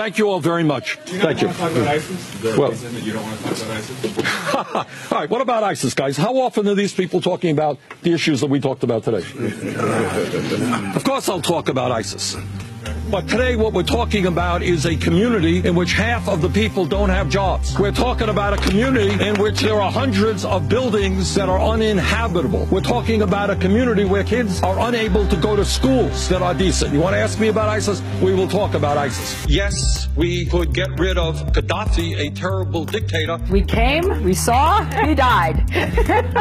Thank you all very much. Thank you. Want to talk about ISIS? Is there a reason that you don't want to talk about ISIS? All right, what about ISIS, guys? How often are these people talking about the issues that we talked about today? Of course I'll talk about ISIS. But today what we're talking about is a community in which half of the people don't have jobs. We're talking about a community in which there are hundreds of buildings that are uninhabitable. We're talking about a community where kids are unable to go to schools that are decent. You want to ask me about ISIS? We will talk about ISIS. Yes, we could get rid of Gaddafi, a terrible dictator. We came, we saw, he died.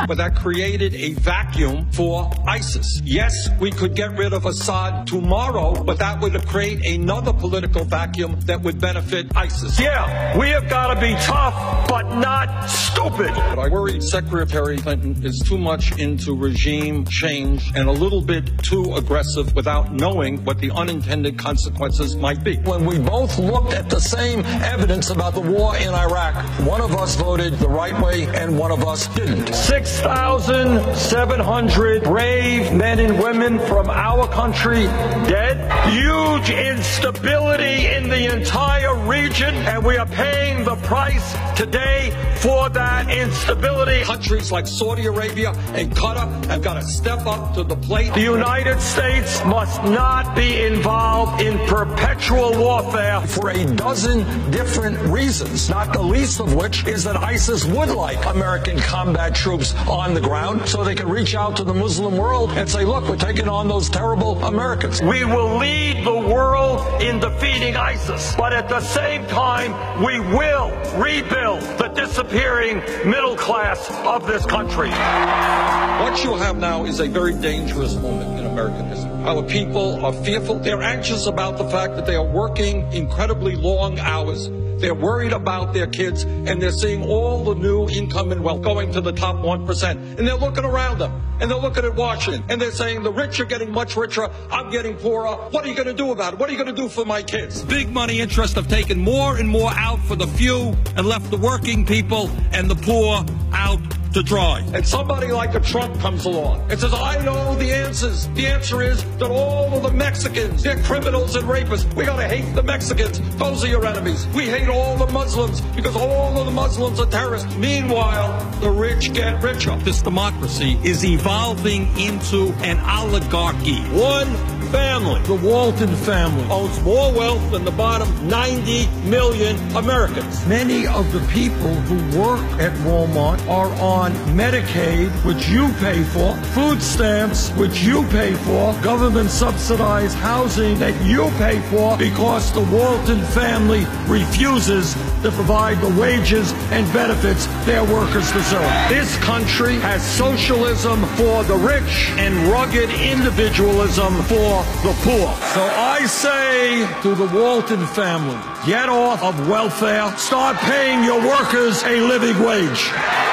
But that created a vacuum for ISIS. Yes, we could get rid of Assad tomorrow, but that would create another political vacuum that would benefit ISIS. Yeah, we have got to be tough, but not stupid. But I worry Secretary Clinton is too much into regime change and a little bit too aggressive without knowing what the unintended consequences might be. When we both looked at the same evidence about the war in Iraq, one of us voted the right way and one of us didn't. 6,700 brave men and women from our country dead. Huge instability in the entire region, and we are paying the price today for that instability. Countries like Saudi Arabia and Qatar have got to step up to the plate. The United States must not be involved in perpetual warfare for a dozen different reasons, not the least of which is that ISIS would like American combat troops on the ground so they can reach out to the Muslim world and say, look, we're taking on those terrible Americans. We will lead the world in defeating ISIS, but at the same time, we will rebuild the disappearing middle class of this country. What you have now is a very dangerous moment in American history. Our people are fearful. They're anxious about the fact that they are working incredibly long hours. They're worried about their kids, and they're seeing all the new income and wealth going to the top 1%. And they're looking around them, and they're looking at Washington, and they're saying, the rich are getting much richer, I'm getting poorer. What are you going to do about it? What are you going to do for my kids? Big money interests have taken more and more out for the few and left the working people and the poor out to dry. And somebody like a Trump comes along and says, I know the answers. The answer is that all of the Mexicans, they're criminals and rapists. We got to hate the Mexicans. Those are your enemies. We hate all the Muslims because all of the Muslims are terrorists. Meanwhile, the rich get richer. This democracy is evolving into an oligarchy. One family, the Walton family, owns more wealth than the bottom 90 million Americans. Many of the people who work at Walmart are on Medicaid, which you pay for, food stamps, which you pay for, government subsidized housing that you pay for, because the Walton family refuses to provide the wages and benefits their workers deserve. This country has socialism for the rich and rugged individualism for the poor. So I say to the Walton family, get off of welfare, start paying your workers a living wage.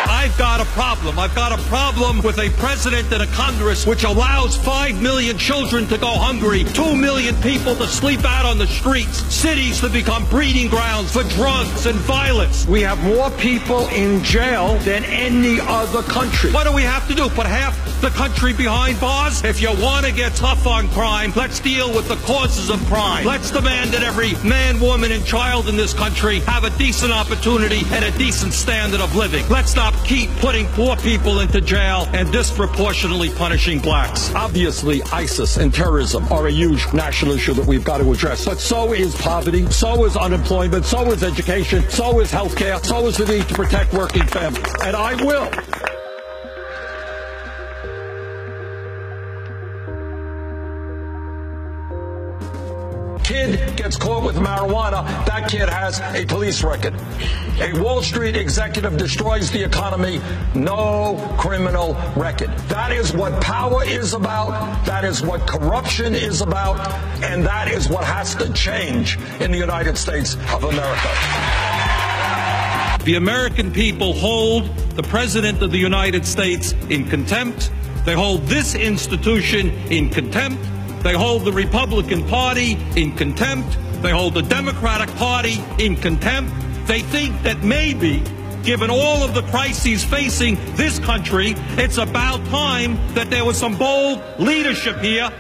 I've got a problem. I've got a problem with a president and a Congress which allows 5 million children to go hungry, 2 million people to sleep out on the streets, cities to become breeding grounds for drugs and violence. We have more people in jail than any other country. What do we have to do? Put half the country behind bars? If you want to get tough on crime, let's deal with the causes of crime. Let's demand that every man, woman, and child in this country have a decent opportunity and a decent standard of living. Let's not keep putting poor people into jail and disproportionately punishing blacks. Obviously, ISIS and terrorism are a huge national issue that we've got to address. But so is poverty, so is unemployment, so is education, so is health care, so is the need to protect working families. And I will. Kid gets caught with marijuana, that kid has a police record. A Wall Street executive destroys the economy, no criminal record. That is what power is about, that is what corruption is about, and that is what has to change in the United States of America. The American people hold the President of the United States in contempt. They hold this institution in contempt. They hold the Republican Party in contempt. They hold the Democratic Party in contempt. They think that maybe, given all of the crises facing this country, it's about time that there was some bold leadership here